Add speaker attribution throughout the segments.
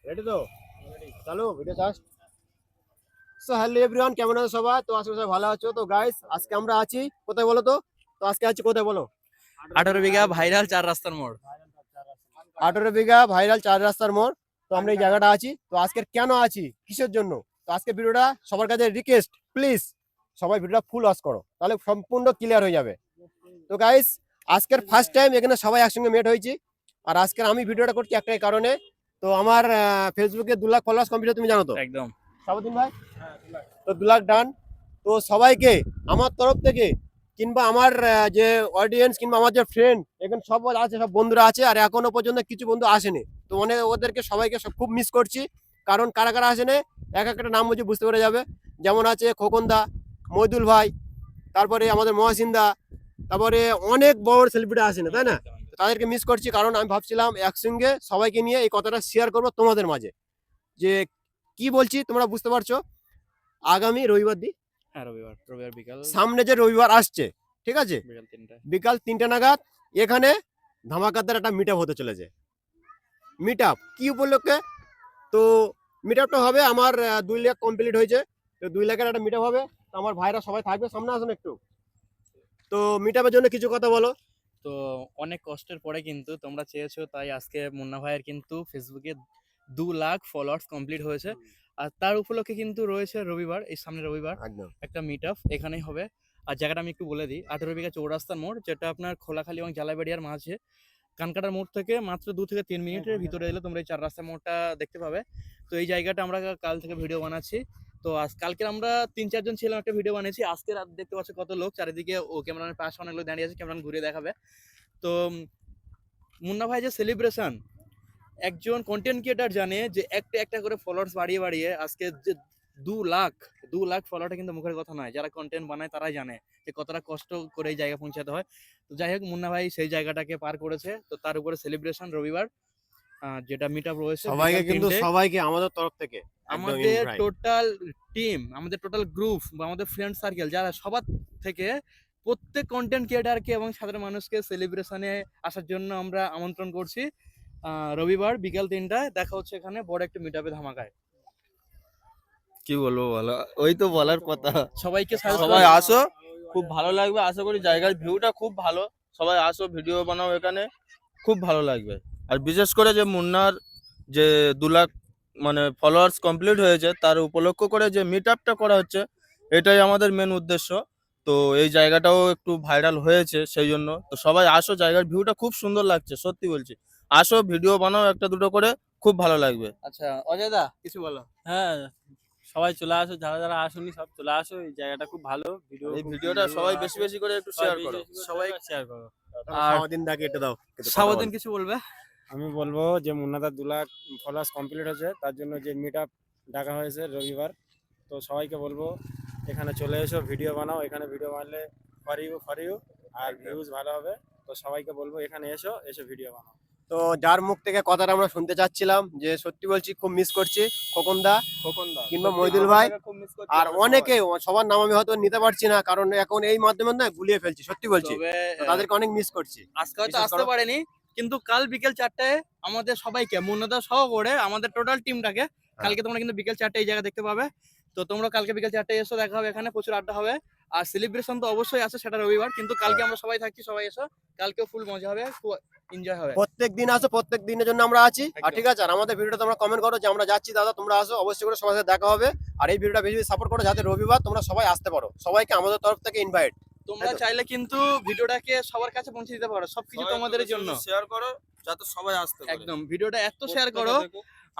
Speaker 1: Ready তো? চালু video charge. So hello everyone, কেমন আছো সবাই? তো আশা করি সবাই ভালো আছো। তো গাইস, আজকে আমরা আছি কোথায় বলো তো? তো আজকে আছি কোথায় বলো?
Speaker 2: 18 বিঘা ভাইরাল 4 রাস্তার মোড়।
Speaker 1: 18 বিঘা ভাইরাল 4 রাস্তার মোড়। তো আমরা এই জায়গাটা আছি। তো আজকের কেন আছি, কিসের জন্য? তো আজকে ভিডিওটা সবার কাছে রিকোয়েস্ট, প্লিজ সবাই ভিডিওটা ফুল ওয়াচ করো, তাহলে সম্পূর্ণ ক্লিয়ার হয়ে যাবে। তো গাইস, আজকের ফার্স্ট টাইম এখানে সবাই একসঙ্গে মেট হয়েছি। আর আজকের আমি ভিডিওটা করছি একটাই কারণে। তো আমার ফেসবুকে 2 লাখ ফলোয়ার্স কমপ্লিট, তুমি জানো তো?
Speaker 2: একদম
Speaker 1: সাবুদ্দিন ভাই, তো 2 লাখ ডান। তো সবাইকে আমার তরফ থেকে, কিংবা আমার যে অডিয়েন্স কিংবা আমার যে ফ্রেন্ড এখানে সব আছে, সব বন্ধুরা আছে, আর এখনো পর্যন্ত কিছু বন্ধু আসেনি। তো মানে ওদেরকে সবাইকে খুব মিস করছি। কারণ কারা কারা আসেনি এক একটা নাম বলছি, বুঝতে পেরে যাবে। যেমন আছে খোকনদা, মইদুল ভাই, তারপরে আমাদের মহাসিন্দা, তারপরে অনেক বড় সেলিব্রিটি আসেনি, তাই না? তো তাদেরকে মিস করছি, কারণ আমি ভাবছিলাম একসঙ্গে সবাইকে নিয়ে এই কথাটা শেয়ার করবো তোমাদের মাঝে। যে কি বলছি তোমরা বুঝতে পারছো। আগামী রবিবার দিন,
Speaker 2: হ্যাঁ, রবিবার বিকাল
Speaker 1: সামনে যে রবিবার আসছে, ঠিক আছে,
Speaker 2: বিকাল 3টায়।
Speaker 1: বিকাল 3টে নাগাদ এখানে ধামাকাদার একটা মিট আপ হতে চলেছে। মিট আপ কি উপলক্ষে? তো মিট আপটা হবে আমার 2 লাখ কমপ্লিট হয়েছে। তো 2 লাখের একটা মিট আপ হবে। তো আমার ভাইরা সবাই থাকবে, সামনে আসুন একটু। তো মিট আপের জন্য কিছু কথা বলো।
Speaker 2: তো অনেক কষ্টের পরে কিন্তু তোমরা চেয়েছো, তাই আজকে মুন্না ভাইয়ের কিন্তু ফেসবুকে 2 লাখ ফলোয়ার্স কমপ্লিট হয়েছে। আর তার উপলক্ষে কিন্তু রয়েছে রবিবার, এই সামনে রবিবার
Speaker 1: একদম
Speaker 2: একটা মিট আপ এখানেই হবে। আর জায়গাটা আমি একটু বলে দিই, 18 বিঘা চৌরাস্তার মোড়, যেটা আপনার খোলাখালি এবং জালাইবাড়িয়ার মাঝে। কানকাটার মোড় থেকে মাত্র 2 থেকে 3 মিনিটের ভিতরে এলে তোমরা এই 4 রাস্তার মোড়টা দেখতে পাবে। তো এই জায়গাটা আমরা কাল থেকে ভিডিও বানাচ্ছি। তো কালকে আমরা 3-4 জন ছিলাম, একটা ভিডিও বানিয়েছি। আজকে রাত দেখতে পাচ্ছ কত লোক চারিদিকে, ও ক্যামেরার পাশে অনেক লোক দাঁড়িয়ে আছে, ক্যামেরা ঘুরে দেখাবে। তো মুন্না ভাই যে সেলিব্রেশন, একজন কন্টেন্ট ক্রিয়েটার জানে যে একটা একটা করে ফলোয়ার্স বাড়িয়ে বাড়িয়ে আজকে যে 2 লাখ 2 লাখ ফলোয়ারটা কিন্তু মুখের কথা নয়। যারা কন্টেন্ট বানায় তারাই জানে যে কতটা কষ্ট করে এই জায়গায় পৌঁছাতে হয়। তো যাই হোক, মুন্না ভাই সেই জায়গাটাকে পার করেছে। তো তার উপরে সেলিব্রেশন রবিবার, যেটা মিট আপ রয়েছে
Speaker 1: সবাইকে,
Speaker 2: বিকাল
Speaker 1: কিন্তু
Speaker 2: 3টে।
Speaker 1: সবাইকে আমাদের তরফ থেকে একদম
Speaker 2: আমাদের
Speaker 1: ইনভাইট।
Speaker 2: টোটাল টিম, আমাদের টোটাল গ্রুপ বা আমাদের ফ্রেন্ড সার্কেল যারা, সবার থেকে প্রত্যেক কন্টেন্ট ক্রিয়েটারকে এবং সাধারণ মানুষকে সেলিব্রেশনে আসার জন্য আমরা আমন্ত্রণ করছি। রবিবার বিকাল 3টায় দেখা হচ্ছে এখানে বড় একটা মিট আপে ধামাকায়।
Speaker 3: কি বলবো বলো, ওই তো বলার কথা।
Speaker 2: সবাইকে
Speaker 3: সবাই আসো, খুব ভালো লাগবে। আশা করি জায়গার ভিউটা খুব ভালো। সবাই আসো, ভিডিও বানাও, এখানে খুব ভালো লাগবে। আর বিশেষ করে যে মুন্নার যে 2 লাখ মানে ফলোয়ার্স কমপ্লিট হয়েছে, তার উপলক্ষ করে যে মিট আপটা করা হচ্ছে, এটাই আমাদের মেন উদ্দেশ্য। তো এই জায়গাটাও একটু ভাইরাল হয়েছে, সেই জন্য তো সবাই আসো, জায়গার ভিউটা খুব সুন্দর লাগছে, সত্যি বলছি। আসো, ভিডিও বানাও একটা দুটো করে, খুব ভালো লাগবে।
Speaker 2: আচ্ছা, অজয় দা কিছু বলো।
Speaker 4: হ্যাঁ, সবাই চলে আসো, যারা যারা আসোনি সব চলে আসো, এই জায়গাটা খুব ভালো। ভিডিও
Speaker 3: এই ভিডিওটা সবাই বেশি বেশি করে একটু শেয়ার করো।
Speaker 2: সবাই
Speaker 4: শেয়ার করো।
Speaker 2: আর
Speaker 1: সারাদিন দাকে এটা দাও, কিন্তু কথা
Speaker 2: সাবধান
Speaker 1: বলো।
Speaker 2: কিছু বলবে।
Speaker 5: আমি বলবো যে মুন্নাদার 2 লাখ ফলোয়ার্স কমপ্লিট হয়েছে, তার জন্য যে মিট আপ ডাকা হয়েছে রবিবার। তো সবাইকে বলবো এখানে চলে এসো, ভিডিও বানাও। এখানে ভিডিও বানালে ফর ইউ আর ভিউজ ভালো হবে। তো সবাইকে বলবো এখানে এসে ভিডিও বানাও।
Speaker 1: তো যার মুখ থেকে কথাটা আমরা শুনতে চাচ্ছিলাম, যে সত্যি বলছি খুব মিস করছি খোকনদা কিংবা মইদুল ভাই। আর অনেকে, সবার নাম আমি হয়তো নিতে পারছি না, কারণ এখন এই মাধ্যমে না গুলিয়ে ফেলছি, সত্যি বলছি।
Speaker 2: তবে
Speaker 1: তো তাদেরকে অনেক মিস করছি।
Speaker 2: আজকে হয়তো
Speaker 1: বিশেষ
Speaker 2: আসতে
Speaker 1: করো।
Speaker 2: পারেনি, কিন্তু কাল বিকেল 4টায় আমাদের সবাইকে, মুন্নাদা সহ করে আমাদের টোটাল টিমটাকে কালকে তোমরা কিন্তু বিকেল 4টায় এই জায়গা দেখতে পাবে। তো তোমরা কালকে বিকেল 4টায় এসো, দেখা হবে এখানে, প্রচুর আড্ডা হবে। আর সেলিব্রেশন তো অবশ্যই আছে, সেটা রবিবার, কিন্তু কালকে আমরা সবাই থাকছি, সবাই এসো। কালকেও ফুল মজা হবে, খুব এনজয় হবে।
Speaker 1: প্রত্যেক দিন আসো, প্রত্যেক দিনের জন্য আমরা আছি। আর
Speaker 2: একদম।
Speaker 1: ঠিক আছে, আর আমাদের ভিডিওটা তোমরা কমেন্ট করো যে আমরা যাচ্ছি দাদা, তোমরা আসো, অবশ্যই করে সবার সাথে দেখা হবে। আর এই ভিডিওটা বেশি বেশি সাপোর্ট করো, যাতে রবিবার তোমরা সবাই আসতে পারো। সবাইকে আমাদের তরফ থেকে ইনভাইট।
Speaker 2: তোমরা চাইলে কিন্তু ভিডিওটাকে সবার কাছে পৌঁছে দিতে পারো, সবকিছু তোমাদের জন্য।
Speaker 3: শেয়ার করো যাতে সবাই আসতে পারে।
Speaker 2: একদম, ভিডিওটা এত শেয়ার করো।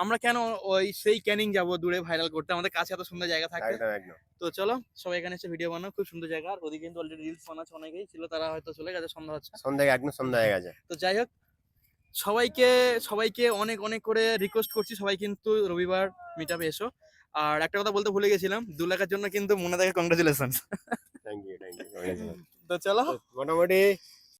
Speaker 2: আমরা কেন ওই সেই ক্যানিং যাব দূরে ভাইরাল করতে, আমাদের কাছে এত সুন্দর জায়গা থাকে।
Speaker 1: একদম একদম।
Speaker 2: তো চলো সবাই এখানে এসে ভিডিও বানাও, খুব সুন্দর জায়গা। আর ওদিকে কিন্তু অলরেডি রিলস বানাচ্ছে, অনেকেই ছিল, তারা হয়তো চলে গেছে, সন্ধ্যা হচ্ছে।
Speaker 1: সন্ধ্যা, একদম সন্ধ্যা হয়ে গেছে।
Speaker 2: তো যাই হোক, সবাইকে সবাইকে অনেক অনেক করে রিকোয়েস্ট করছি, সবাই কিন্তু রবিবার মিট আপে এসো। আর একটা কথা বলতে ভুলে গেছিলাম, 2 লাখের জন্য কিন্তু মুন্নাদাকে congratulation.
Speaker 1: Thank you, thank you.
Speaker 2: তো চলো।
Speaker 1: মোটামুটি